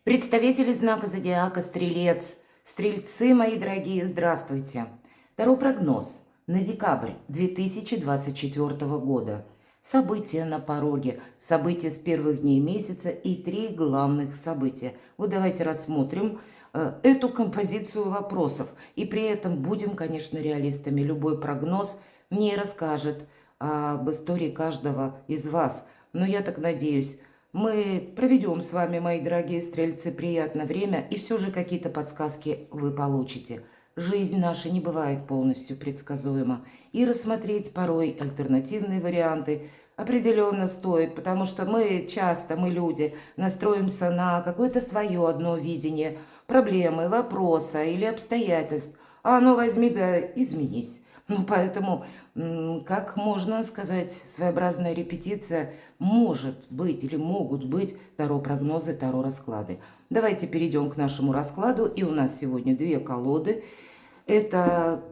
Представители знака зодиака Стрелец, Стрельцы, мои дорогие, здравствуйте! Таро прогноз на декабрь 2024 года. События на пороге, события с первых дней месяца и 3 главных события. Вот давайте рассмотрим эту композицию вопросов. И при этом будем, конечно, реалистами. Любой прогноз не расскажет об истории каждого из вас. Но я так надеюсь, мы проведем с вами, мои дорогие стрельцы, приятное время, и все же какие-то подсказки вы получите. Жизнь наша не бывает полностью предсказуема, и рассмотреть порой альтернативные варианты определенно стоит, потому что мы часто, мы люди, настроимся на какое-то свое одно видение проблемы, вопроса или обстоятельств, а оно возьми да изменись. Ну, поэтому, как можно сказать, своеобразная репетиция может быть или могут быть таро-прогнозы, таро-расклады. Давайте перейдем к нашему раскладу. И у нас сегодня 2 колоды. Это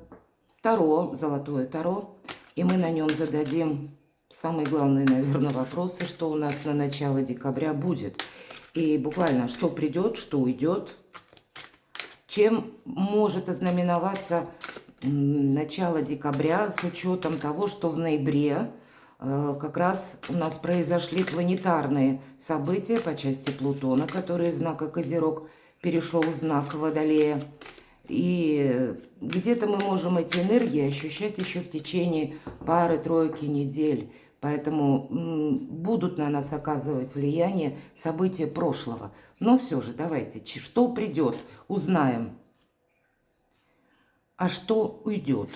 таро, золотое таро. И мы на нем зададим самые главные, наверное, вопросы, что у нас на начало декабря будет. И буквально, что придет, что уйдет, чем может ознаменоваться начало декабря с учетом того, что в ноябре как раз у нас произошли планетарные события по части Плутона, который из знака Козерог перешел в знак Водолея. И где-то мы можем эти энергии ощущать еще в течение пары-тройки недель. Поэтому будут на нас оказывать влияние события прошлого. Но все же давайте, что придет, узнаем. А что уйдет?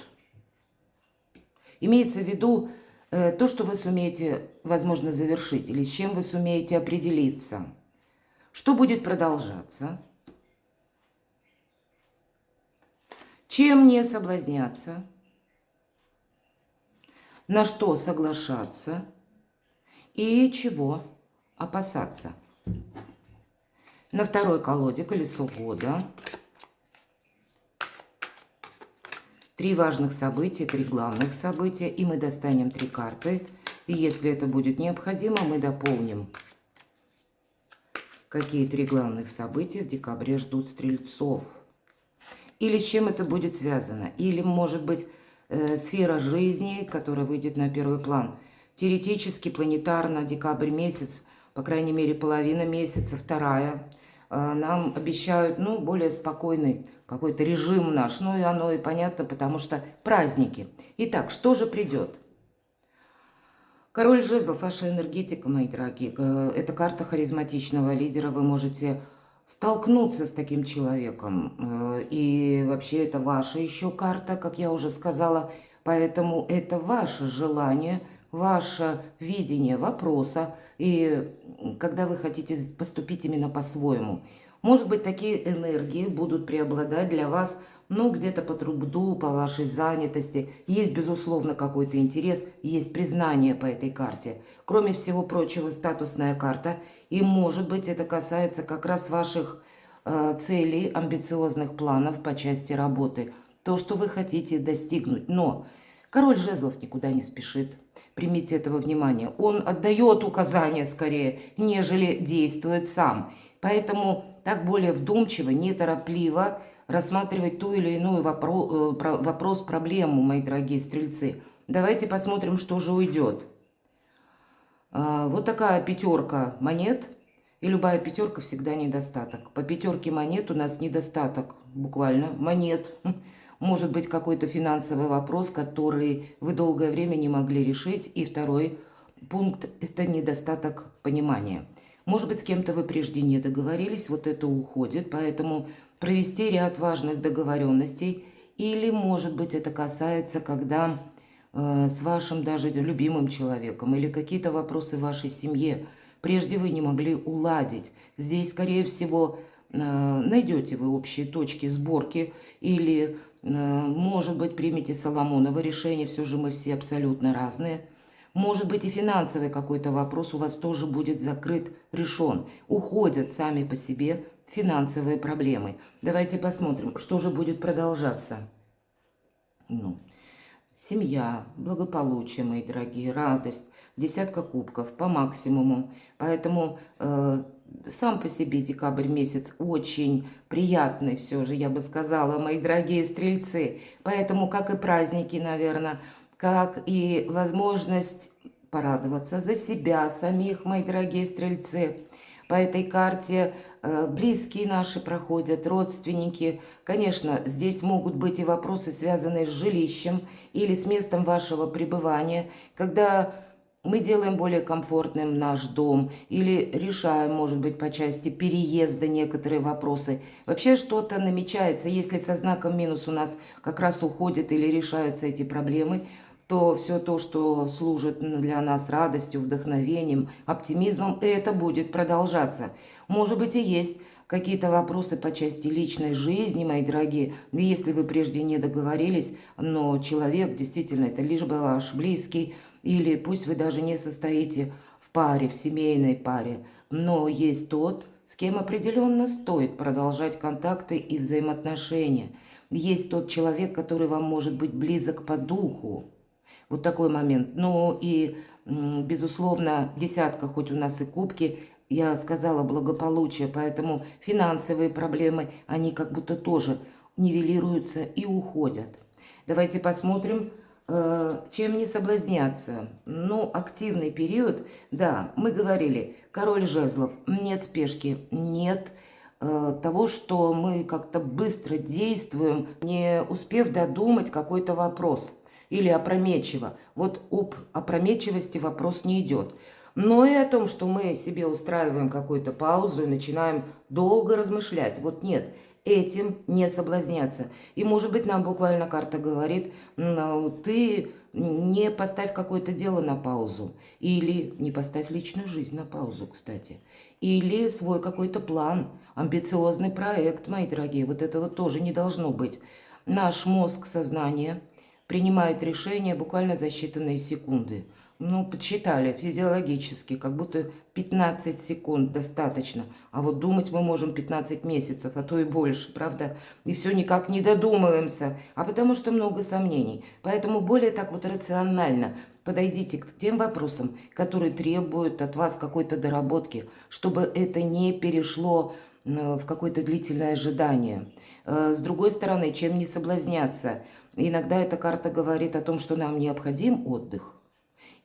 Имеется в виду то, что вы сумеете, возможно, завершить, или с чем вы сумеете определиться. Что будет продолжаться? Чем не соблазняться? На что соглашаться? И чего опасаться? На второй колоде колесо года. 3 важных события, 3 главных события, и мы достанем 3 карты. И если это будет необходимо, мы дополним, какие 3 главных события в декабре ждут стрельцов. Или с чем это будет связано. Или, может быть, сфера жизни, которая выйдет на первый план. Теоретически, планетарно, декабрь месяц, по крайней мере, половина месяца, вторая, нам обещают, ну, более спокойный какой-то режим наш. Ну, и оно и понятно, потому что праздники. Итак, что же придет? Король жезлов, ваша энергетика, мои дорогие. Это карта харизматичного лидера. Вы можете столкнуться с таким человеком. И вообще это ваша еще карта, как я уже сказала. Поэтому это ваше желание, ваше видение вопроса. И когда вы хотите поступить именно по-своему. Может быть, такие энергии будут преобладать для вас, ну, где-то по труду, по вашей занятости. Есть, безусловно, какой-то интерес, есть признание по этой карте. Кроме всего прочего, статусная карта. И, может быть, это касается как раз ваших целей, амбициозных планов по части работы. То, что вы хотите достигнуть. Но король жезлов никуда не спешит. Примите этого внимания. Он отдает указания скорее, нежели действует сам. Поэтому так более вдумчиво, неторопливо рассматривать ту или иную вопрос, проблему, мои дорогие стрельцы. Давайте посмотрим, что же уйдет. Вот такая 5 монет. И любая 5 всегда недостаток. По 5 монет у нас недостаток, буквально, монет. Может быть, какой-то финансовый вопрос, который вы долгое время не могли решить. И второй пункт – это недостаток понимания. Может быть, с кем-то вы прежде не договорились, вот это уходит. Поэтому провести ряд важных договоренностей. Или, может быть, это касается, когда с вашим даже любимым человеком или какие-то вопросы в вашей семье прежде вы не могли уладить. Здесь, скорее всего, найдете вы общие точки сборки или, может быть, примете Соломоново решение, все же мы все абсолютно разные. Может быть, и финансовый какой-то вопрос у вас тоже будет закрыт, решен. Уходят сами по себе финансовые проблемы. Давайте посмотрим, что же будет продолжаться. Семья, благополучие, мои дорогие, радость, 10 кубков по максимуму. Поэтому сам по себе декабрь месяц очень приятный все же, я бы сказала, мои дорогие стрельцы. Поэтому, как и праздники, наверное, как и возможность порадоваться за себя самих, мои дорогие стрельцы. По этой карте близкие наши проходят, родственники. Конечно, здесь могут быть и вопросы, связанные с жилищем или с местом вашего пребывания, когда мы делаем более комфортным наш дом или решаем, может быть, по части переезда некоторые вопросы. Вообще что-то намечается, если со знаком минус у нас как раз уходят или решаются эти проблемы, то все то, что служит для нас радостью, вдохновением, оптимизмом, это будет продолжаться. Может быть, и есть какие-то вопросы по части личной жизни, мои дорогие, если вы прежде не договорились, но человек действительно это лишь бы ваш близкий, или пусть вы даже не состоите в паре, в семейной паре, но есть тот, с кем определенно стоит продолжать контакты и взаимоотношения. Есть тот человек, который вам может быть близок по духу. Вот такой момент. Ну и, безусловно, десятка, хоть у нас и кубки, я сказала, благополучие, поэтому финансовые проблемы, они как будто тоже нивелируются и уходят. Давайте посмотрим, чем не соблазняться. Ну, активный период, да, мы говорили, король жезлов, нет спешки, нет того, что мы как-то быстро действуем, не успев додумать какой-то вопрос или опрометчиво. Вот об опрометчивости вопрос не идет. Но и о том, что мы себе устраиваем какую-то паузу и начинаем долго размышлять. Вот нет, этим не соблазняться. И, может быть, нам буквально карта говорит, ну, ты не поставь какое-то дело на паузу. Или не поставь личную жизнь на паузу, кстати. Или свой какой-то план, амбициозный проект, мои дорогие. Вот этого тоже не должно быть. Наш мозг, сознание принимает решения буквально за считанные секунды. Ну, подсчитали физиологически, как будто 15 секунд достаточно. А вот думать мы можем 15 месяцев, а то и больше, правда? И все никак не додумываемся, а потому что много сомнений. Поэтому более так вот рационально подойдите к тем вопросам, которые требуют от вас какой-то доработки, чтобы это не перешло в какое-то длительное ожидание. С другой стороны, чем не соблазняться? Иногда эта карта говорит о том, что нам необходим отдых.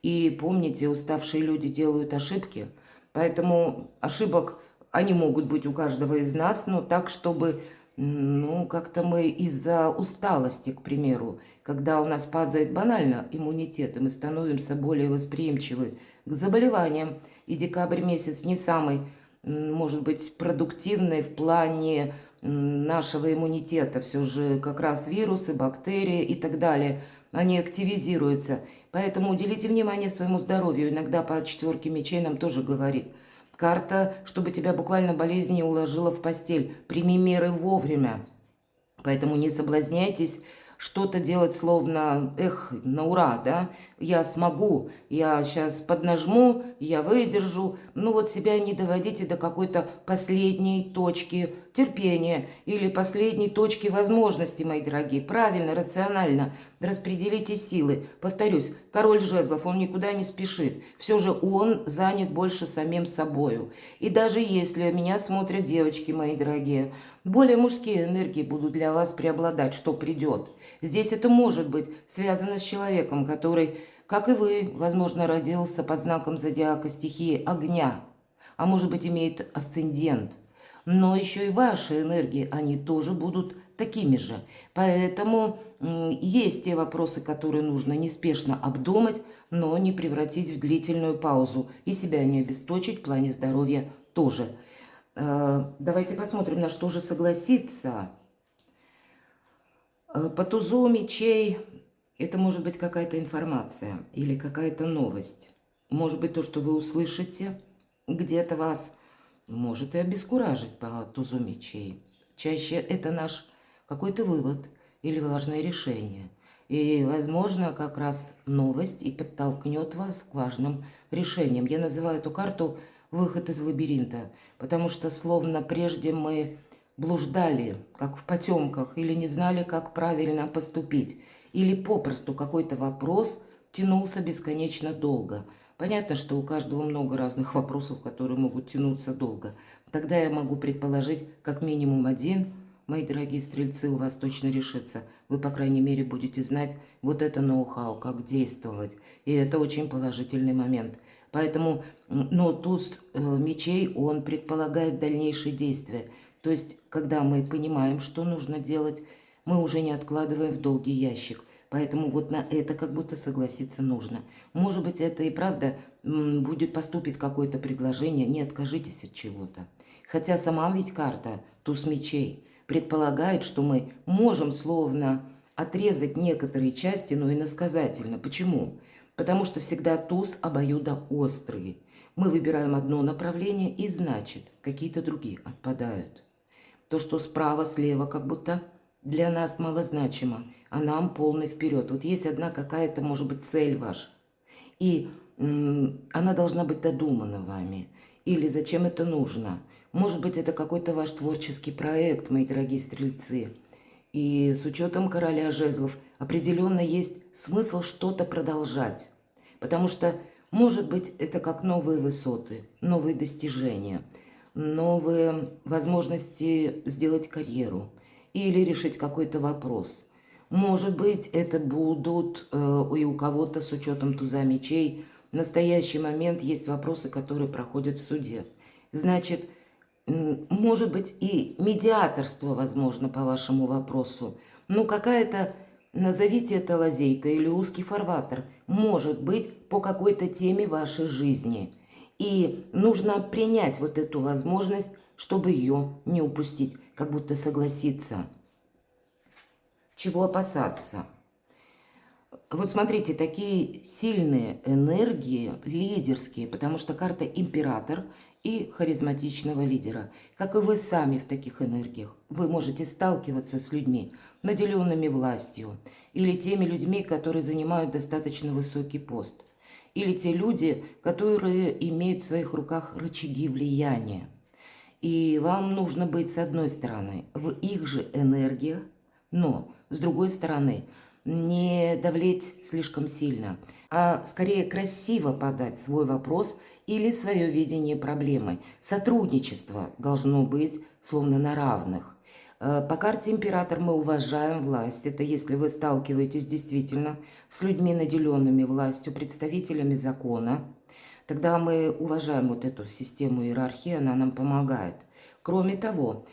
И помните, уставшие люди делают ошибки, поэтому ошибок, они могут быть у каждого из нас, но так, чтобы, ну, как-то мы из-за усталости, к примеру, когда у нас падает банально иммунитет, и мы становимся более восприимчивы к заболеваниям, и декабрь месяц не самый, может быть, продуктивный в плане нашего иммунитета, все же как раз вирусы, бактерии и так далее, они активизируются. Поэтому уделите внимание своему здоровью. Иногда по четверке мечей нам тоже говорит. Карта, чтобы тебя буквально болезнь не уложила в постель. Прими меры вовремя. Поэтому не соблазняйтесь что-то делать словно, эх, на ура, да, я смогу, я сейчас поднажму, я выдержу. Ну вот себя не доводите до какой-то последней точки терпения или последней точки возможности, мои дорогие. Правильно, рационально распределите силы. Повторюсь, король жезлов, он никуда не спешит. Все же он занят больше самим собою. И даже если меня смотрят девочки, мои дорогие, более мужские энергии будут для вас преобладать, что придет. Здесь это может быть связано с человеком, который, как и вы, возможно, родился под знаком зодиака стихии огня, а может быть, имеет асцендент. Но еще и ваши энергии, они тоже будут такими же. Поэтому есть те вопросы, которые нужно неспешно обдумать, но не превратить в длительную паузу. И себя не обесточить в плане здоровья тоже. Давайте посмотрим, на что же согласиться. По тузу мечей это может быть какая-то информация или какая-то новость. Может быть, то, что вы услышите, где-то вас может и обескуражить по тузу мечей. Чаще это наш какой-то вывод или важное решение. И, возможно, как раз новость и подтолкнет вас к важным решениям. Я называю эту карту «Выход из лабиринта», потому что словно прежде мы блуждали, как в потемках, или не знали, как правильно поступить, или попросту какой-то вопрос тянулся бесконечно долго. Понятно, что у каждого много разных вопросов, которые могут тянуться долго. Тогда я могу предположить, как минимум один, мои дорогие стрельцы, у вас точно решится. Вы, по крайней мере, будете знать вот это ноу-хау, как действовать. И это очень положительный момент. Поэтому, но туз мечей, он предполагает дальнейшие действия. То есть, когда мы понимаем, что нужно делать, мы уже не откладываем в долгий ящик. Поэтому вот на это как будто согласиться нужно. Может быть, это и правда поступит какое-то предложение, не откажитесь от чего-то. Хотя сама ведь карта, туз мечей, предполагает, что мы можем словно отрезать некоторые части, но иносказательно. Почему? Потому что всегда туз обоюдоострый. Мы выбираем одно направление, и значит, какие-то другие отпадают. То, что справа, слева, как будто для нас малозначимо, а нам полный вперед. Вот есть одна какая-то, может быть, цель ваша, и она должна быть додумана вами. Или зачем это нужно? Может быть, это какой-то ваш творческий проект, мои дорогие стрельцы. И с учетом короля жезлов определенно есть смысл что-то продолжать. Потому что, может быть, это как новые высоты, новые достижения, новые возможности сделать карьеру или решить какой-то вопрос. Может быть, это будут и у кого-то с учетом туза мечей в настоящий момент есть вопросы, которые проходят в суде. Значит, может быть, и медиаторство возможно по вашему вопросу. Ну, какая-то, назовите это лазейка или узкий фарватер, может быть по какой-то теме вашей жизни. И нужно принять вот эту возможность, чтобы ее не упустить, как будто согласиться. Чего опасаться? Вот смотрите, такие сильные энергии, лидерские, потому что карта император и харизматичного лидера. Как и вы сами в таких энергиях. Вы можете сталкиваться с людьми, наделенными властью, или теми людьми, которые занимают достаточно высокий пост, или те люди, которые имеют в своих руках рычаги влияния. И вам нужно быть, с одной стороны, в их же энергиях, но, с другой стороны, не давлеть слишком сильно, а скорее красиво подать свой вопрос или свое видение проблемы. Сотрудничество должно быть словно на равных. По карте император мы уважаем власть. Это если вы сталкиваетесь действительно с людьми, наделенными властью, представителями закона, тогда мы уважаем вот эту систему иерархии, она нам помогает. Кроме того,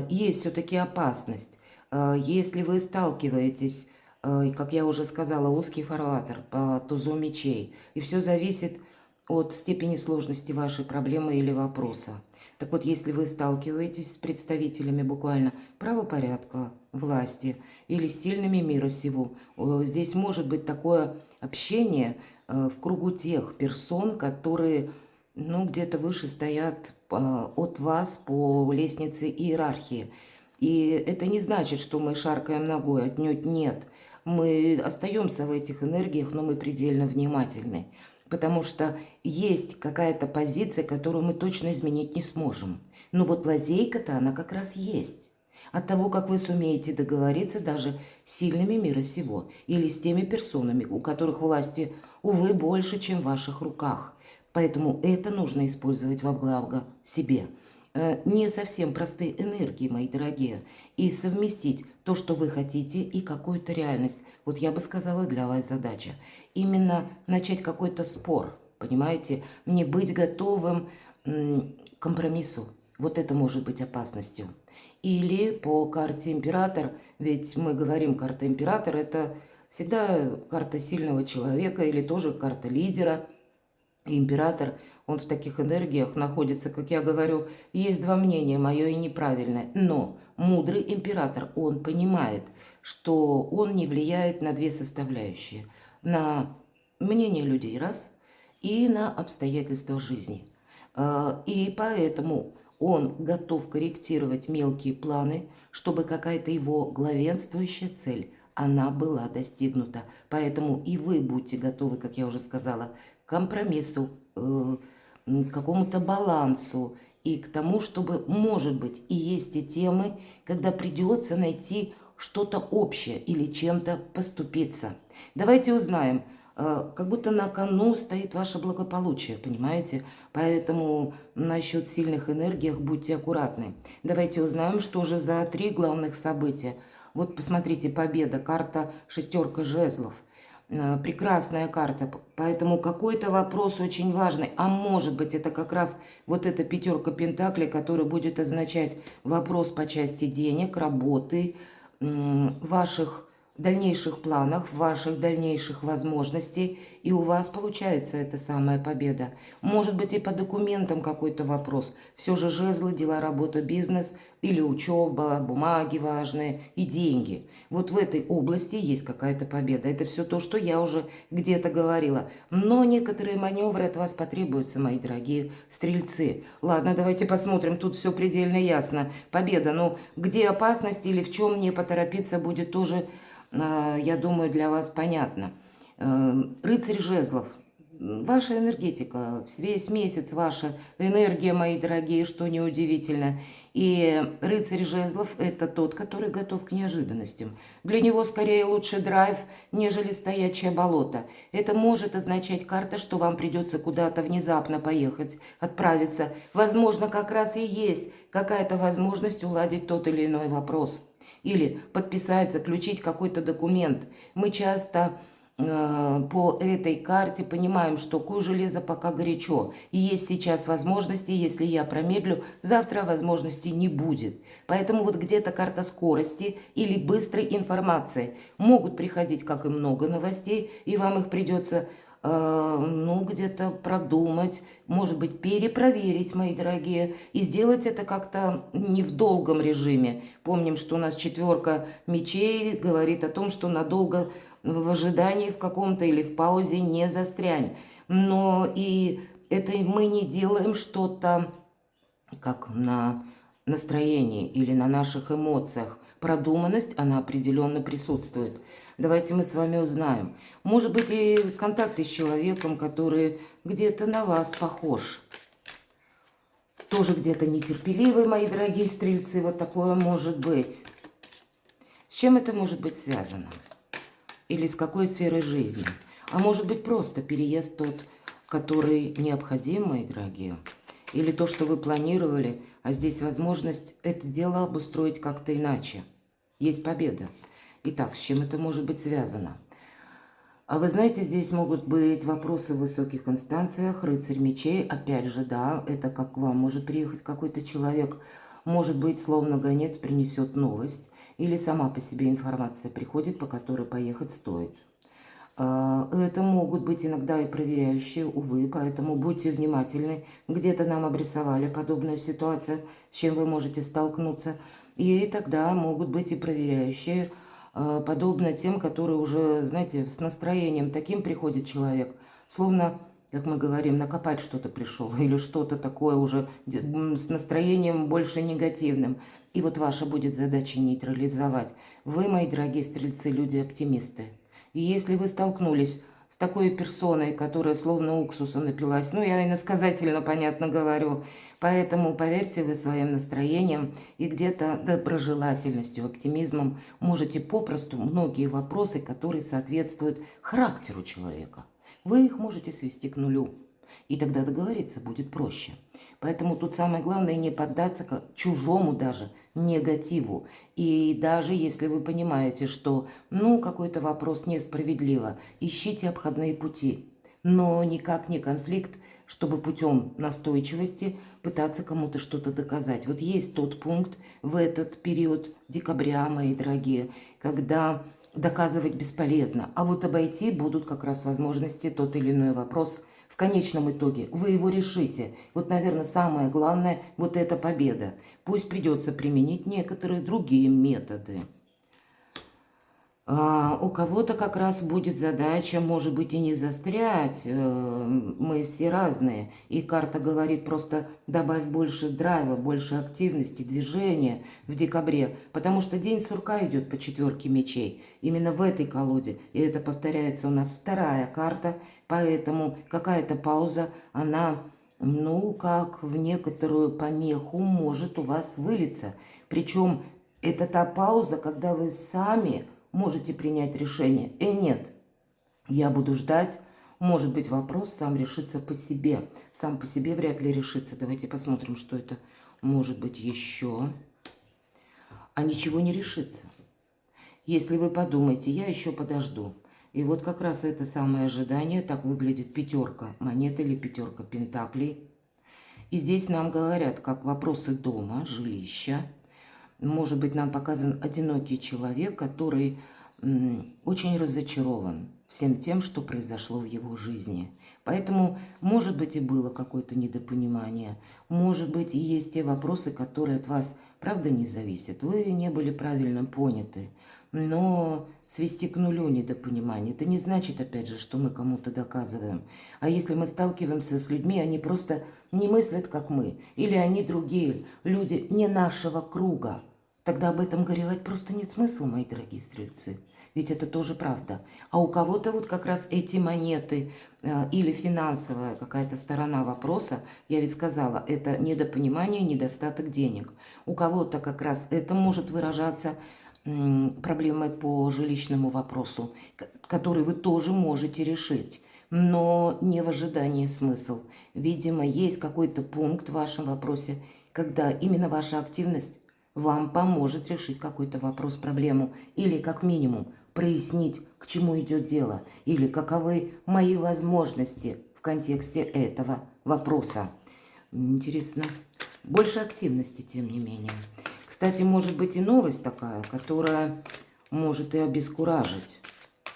есть все-таки опасность. Если вы сталкиваетесь, как я уже сказала, узкий фарватер по тузу мечей, и все зависит от степени сложности вашей проблемы или вопроса. Так вот, если вы сталкиваетесь с представителями буквально правопорядка, власти или с сильными мира сего, здесь может быть такое общение в кругу тех персон, которые где-то выше стоят от вас по лестнице иерархии. И это не значит, что мы шаркаем ногой, отнюдь нет. Мы остаемся в этих энергиях, но мы предельно внимательны. Потому что есть какая-то позиция, которую мы точно изменить не сможем. Но вот лазейка-то она как раз есть. От того, как вы сумеете договориться даже с сильными мира сего или с теми персонами, у которых власти, увы, больше, чем в ваших руках. Поэтому это нужно использовать во благо себе. Не совсем простые энергии, мои дорогие, и совместить то, что вы хотите, и какую-то реальность. Вот я бы сказала, для вас задача. Именно начать какой-то спор, понимаете? Не быть готовым к компромиссу. Вот это может быть опасностью. Или по карте император, ведь мы говорим, карта император – это всегда карта сильного человека или тоже карта лидера. И император, он в таких энергиях находится, как я говорю, есть два мнения, мое и неправильное. Но мудрый император, он понимает, что он не влияет на две составляющие. На мнение людей, раз, и на обстоятельства жизни. И поэтому он готов корректировать мелкие планы, чтобы какая-то его главенствующая цель, она была достигнута. Поэтому и вы будьте готовы, как я уже сказала, к компромиссу, к какому-то балансу и к тому, чтобы, может быть, и есть и темы, когда придется найти что-то общее или чем-то поступиться. Давайте узнаем, как будто на кону стоит ваше благополучие, понимаете? Поэтому насчет сильных энергий будьте аккуратны. Давайте узнаем, что же за 3 главных события. Вот посмотрите, победа, карта шестерка жезлов. Прекрасная карта, поэтому какой-то вопрос очень важный, а может быть это как раз вот эта пятерка пентаклей, которая будет означать вопрос по части денег, работы, ваших дальнейших планах, ваших дальнейших возможностей, и у вас получается эта самая победа. Может быть и по документам какой-то вопрос. Все же жезлы, дела, работа, бизнес или учеба, бумаги важные и деньги. Вот в этой области есть какая-то победа. Это все то, что я уже где-то говорила. Но некоторые маневры от вас потребуются, мои дорогие стрельцы. Ладно, давайте посмотрим. Тут все предельно ясно. Победа. Ну, где опасность или в чем не поторопиться будет тоже, я думаю, для вас понятно. Рыцарь жезлов. Ваша энергетика, весь месяц ваша энергия, мои дорогие, что неудивительно. И рыцарь жезлов – это тот, который готов к неожиданностям. Для него скорее лучше драйв, нежели стоячее болото. Это может означать карта, что вам придется куда-то внезапно поехать, отправиться. Возможно, как раз и есть какая-то возможность уладить тот или иной вопрос. Или подписать, заключить какой-то документ. Мы часто по этой карте понимаем, что куй железо пока горячо. И есть сейчас возможности, если я промедлю, завтра возможностей не будет. Поэтому вот где-то карта скорости или быстрой информации. Могут приходить, как и много новостей, и вам их придется ну, где-то продумать, может быть, перепроверить, мои дорогие, и сделать это как-то не в долгом режиме. Помним, что у нас четверка мечей говорит о том, что надолго в ожидании в каком-то или в паузе не застрянь. Но и это мы не делаем что-то как на настроении или на наших эмоциях. Продуманность, она определенно присутствует. Давайте мы с вами узнаем. Может быть и контакты с человеком, который где-то на вас похож. Тоже где-то нетерпеливый, мои дорогие стрельцы, вот такое может быть. С чем это может быть связано? Или с какой сферой жизни? А может быть просто переезд тот, который необходим, мои дорогие? Или то, что вы планировали, а здесь возможность это дело обустроить как-то иначе. Есть победа. Итак, с чем это может быть связано? А вы знаете, здесь могут быть вопросы в высоких инстанциях, рыцарь мечей, опять же, да, это как к вам может приехать какой-то человек, может быть, словно гонец принесет новость, или сама по себе информация приходит, по которой поехать стоит. Это могут быть иногда и проверяющие, увы, поэтому будьте внимательны. Где-то нам обрисовали подобную ситуацию, с чем вы можете столкнуться. И тогда могут быть и проверяющие, подобно тем, которые уже, знаете, с настроением таким приходит человек, словно, как мы говорим, накопать что-то пришел, или что-то такое уже с настроением больше негативным. И вот ваша будет задача нейтрализовать. Вы, мои дорогие стрельцы, люди-оптимисты. И если вы столкнулись с такой персоной, которая словно уксуса напилась, ну, я иносказательно, понятно говорю, поэтому поверьте вы своим настроением и где-то доброжелательностью, оптимизмом можете попросту многие вопросы, которые соответствуют характеру человека, вы их можете свести к нулю. И тогда договориться будет проще. Поэтому тут самое главное не поддаться чужому даже негативу. И даже если вы понимаете, что какой-то вопрос несправедливо, ищите обходные пути. Но никак не конфликт, чтобы путем настойчивости пытаться кому-то что-то доказать. Вот есть тот пункт в этот период декабря, мои дорогие, когда доказывать бесполезно. А вот обойти будут как раз возможности тот или иной вопрос. В конечном итоге вы его решите. Вот, наверное, самое главное, вот эта победа. Пусть придется применить некоторые другие методы. У кого-то как раз будет задача, может быть, и не застрять. Мы все разные. И карта говорит просто добавь больше драйва, больше активности, движения в декабре. Потому что день сурка идет по четверке мечей. Именно в этой колоде. И это повторяется у нас вторая карта. Поэтому какая-то пауза, она, как в некоторую помеху может у вас вылиться. Причем это та пауза, когда вы сами можете принять решение. Нет, Я буду ждать. Может быть, вопрос сам решится по себе. Сам по себе вряд ли решится. Давайте посмотрим, что это может быть еще. А ничего не решится. Если вы подумаете, я еще подожду. И вот как раз это самое ожидание, так выглядит пятерка монет или пятерка пентаклей. И здесь нам говорят, как вопросы дома, жилища. Может быть, нам показан одинокий человек, который очень разочарован всем тем, что произошло в его жизни. Поэтому, может быть, и было какое-то недопонимание. Может быть, и есть те вопросы, которые от вас, правда, не зависят. Вы не были правильно поняты. Но свести к нулю недопонимание, это не значит, опять же, что мы кому-то доказываем. А если мы сталкиваемся с людьми, они просто не мыслят, как мы. Или они другие, люди не нашего круга. Тогда об этом горевать просто нет смысла, мои дорогие стрельцы. Ведь это тоже правда. А у кого-то вот как раз эти монеты или финансовая какая-то сторона вопроса, я ведь сказала, это недопонимание, недостаток денег. У кого-то как раз это может выражаться проблемой по жилищному вопросу, который вы тоже можете решить, но не в ожидании смысл. Видимо, есть какой-то пункт в вашем вопросе, когда именно ваша активность вам поможет решить какой-то вопрос, проблему, или как минимум прояснить, к чему идет дело, или каковы мои возможности в контексте этого вопроса. Интересно. Больше активности, тем не менее. Кстати, может быть и новость такая, которая может и обескуражить.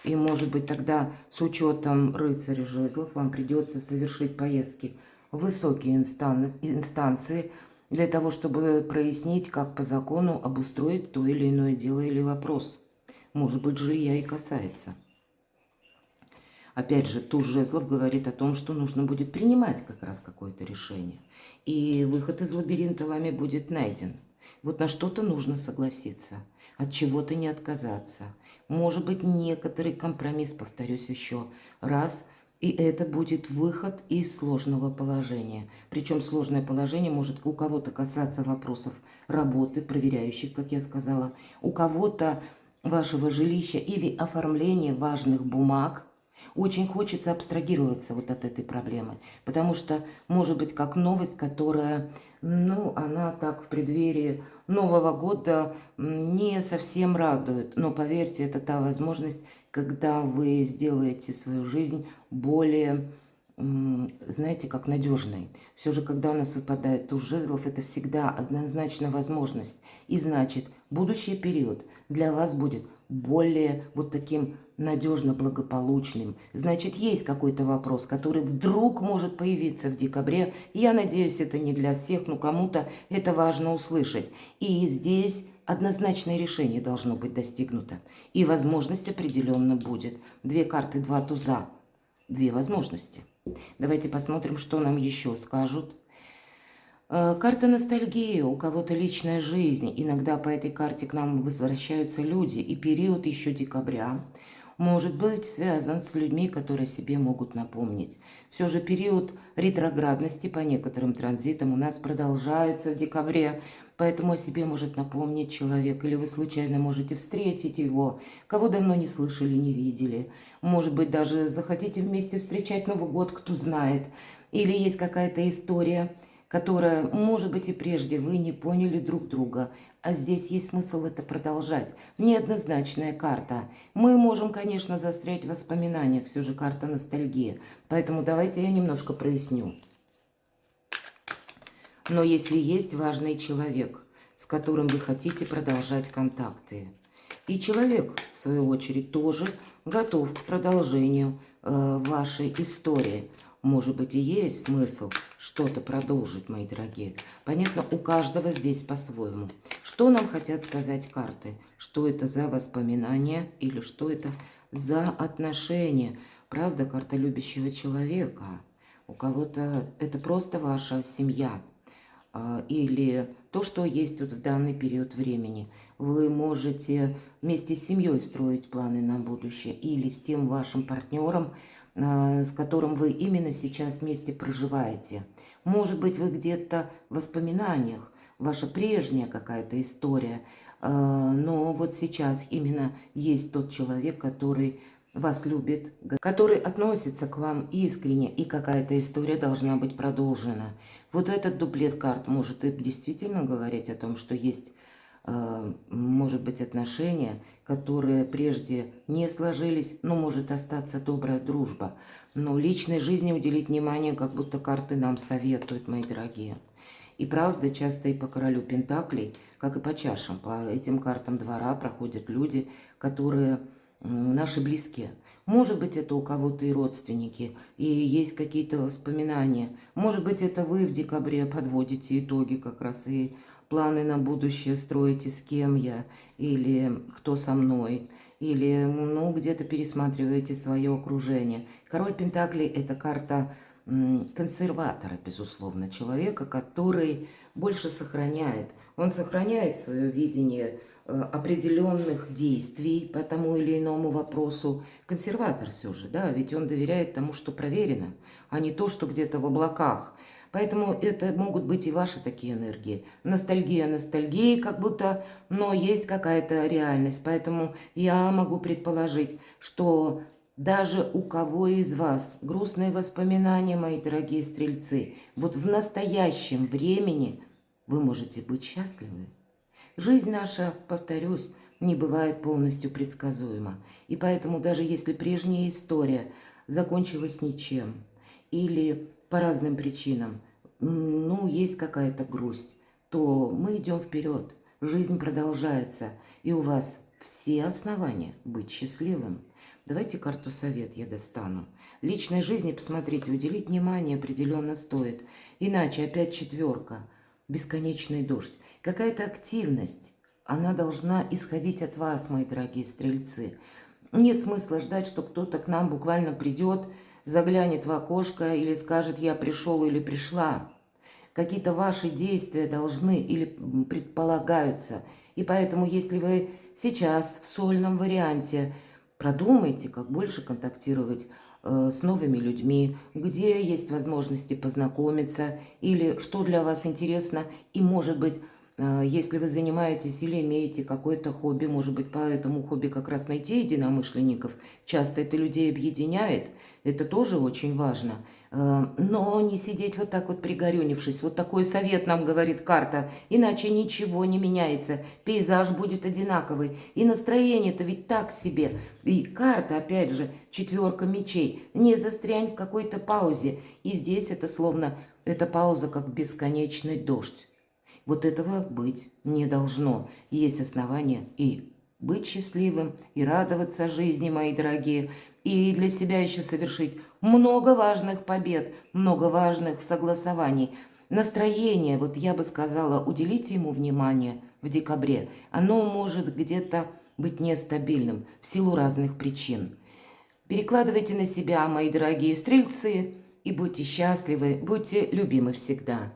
И может быть тогда с учетом рыцаря жезлов вам придется совершить поездки в высокие инстанции для того, чтобы прояснить, как по закону обустроить то или иное дело или вопрос. Может быть, жилья и касается. Опять же, туз жезлов говорит о том, что нужно будет принимать как раз какое-то решение. И выход из лабиринта вами будет найден. Вот на что-то нужно согласиться, от чего-то не отказаться. Может быть, некоторый компромисс, повторюсь еще раз, и это будет выход из сложного положения. Причем сложное положение может у кого-то касаться вопросов работы, проверяющих, как я сказала, у кого-то вашего жилища или оформления важных бумаг. Очень хочется абстрагироваться вот от этой проблемы, потому что, может быть, как новость, которая, она так в преддверии Нового года не совсем радует. Но поверьте, это та возможность, когда вы сделаете свою жизнь более, знаете, как надежной. Все же, когда у нас выпадает туз жезлов, это всегда однозначно возможность. И значит, будущий период для вас будет более вот таким надежно благополучным. Значит, есть какой-то вопрос, который вдруг может появиться в декабре. Я надеюсь, это не для всех, но кому-то это важно услышать. И здесь однозначное решение должно быть достигнуто. И возможность определенно будет. Две карты, два туза. Две возможности. Давайте посмотрим, что нам еще скажут. Карта ностальгии, у кого-то личная жизнь. Иногда по этой карте к нам возвращаются люди. И период еще декабря может быть связан с людьми, которые себе могут напомнить. Все же период ретроградности по некоторым транзитам у нас продолжается в декабре. Поэтому о себе может напомнить человек. Или вы случайно можете встретить его, кого давно не слышали, не видели. Может быть, даже захотите вместе встречать Новый год, кто знает. Или есть какая-то история, которая, может быть, и прежде вы не поняли друг друга. А здесь есть смысл это продолжать. Неоднозначная карта. Мы можем, конечно, застрять в воспоминаниях. Все же карта ностальгии. Поэтому давайте я немножко проясню. Но если есть важный человек, с которым вы хотите продолжать контакты, и человек, в свою очередь, тоже готов к продолжению вашей истории, может быть, и есть смысл что-то продолжить, мои дорогие. Понятно, у каждого здесь по-своему. Что нам хотят сказать карты? Что это за воспоминания или что это за отношения? Правда, карта любящего человека. У кого-то это просто ваша семья. Или то, что есть вот в данный период времени. Вы можете вместе с семьей строить планы на будущее. Или с тем вашим партнером, с которым вы именно сейчас вместе проживаете. Может быть, вы где-то в воспоминаниях, ваша прежняя какая-то история. Но вот сейчас именно есть тот человек, который вас любит, который относится к вам искренне, и какая-то история должна быть продолжена. Вот этот дуплет карт может и действительно говорить о том, что есть, может быть, отношения, которые прежде не сложились, но может остаться добрая дружба. Но личной жизни уделить внимание, как будто карты нам советуют, мои дорогие. И правда, часто и по королю Пентаклей, как и по чашам, по этим картам двора проходят люди, которые наши близкие. Может быть, это у кого-то и родственники, и есть какие-то воспоминания. Может быть, это вы в декабре подводите итоги как раз и планы на будущее строите, с кем я, или кто со мной, или ну, где-то пересматриваете свое окружение. Король Пентаклей – это карта консерватора, безусловно, человека, который больше сохраняет. Он сохраняет свое видение определенных действий по тому или иному вопросу. Консерватор все же, да, ведь он доверяет тому, что проверено, а не то, что где-то в облаках. Поэтому это могут быть и ваши такие энергии. Ностальгия ностальгии, как будто, но есть какая-то реальность. Поэтому я могу предположить, что даже у кого из вас грустные воспоминания, мои дорогие стрельцы, вот в настоящем времени вы можете быть счастливы. Жизнь наша, повторюсь, не бывает полностью предсказуема. И поэтому даже если прежняя история закончилась ничем или по разным причинам, ну, есть какая-то грусть, то мы идем вперед. Жизнь продолжается, и у вас все основания быть счастливым. Давайте карту совет я достану. Личной жизни, посмотрите, уделить внимание определенно стоит. Иначе опять четверка, бесконечный дождь. Какая-то активность, она должна исходить от вас, мои дорогие стрельцы. Нет смысла ждать, что кто-то к нам буквально придет, заглянет в окошко или скажет «я пришел» или «пришла». Какие-то ваши действия должны или предполагаются. И поэтому, если вы сейчас в сольном варианте продумайте, как больше контактировать с новыми людьми, где есть возможности познакомиться или что для вас интересно, и, может быть, если вы занимаетесь или имеете какое-то хобби, может быть, по этому хобби как раз найти единомышленников. Часто это людей объединяет, это тоже очень важно. Но не сидеть вот так вот пригорюнившись. Вот такой совет нам говорит карта. Иначе ничего не меняется. Пейзаж будет одинаковый. И настроение-то ведь так себе. И карта, опять же, четверка мечей. Не застрянь в какой-то паузе. И здесь это словно, эта пауза как бесконечный дождь. Вот этого быть не должно. Есть основания и быть счастливым, и радоваться жизни, мои дорогие, и для себя еще совершить много важных побед, много важных согласований. Настроение, вот я бы сказала, уделите ему внимание в декабре. Оно может где-то быть нестабильным в силу разных причин. Перекладывайте на себя, мои дорогие стрельцы, и будьте счастливы, будьте любимы всегда.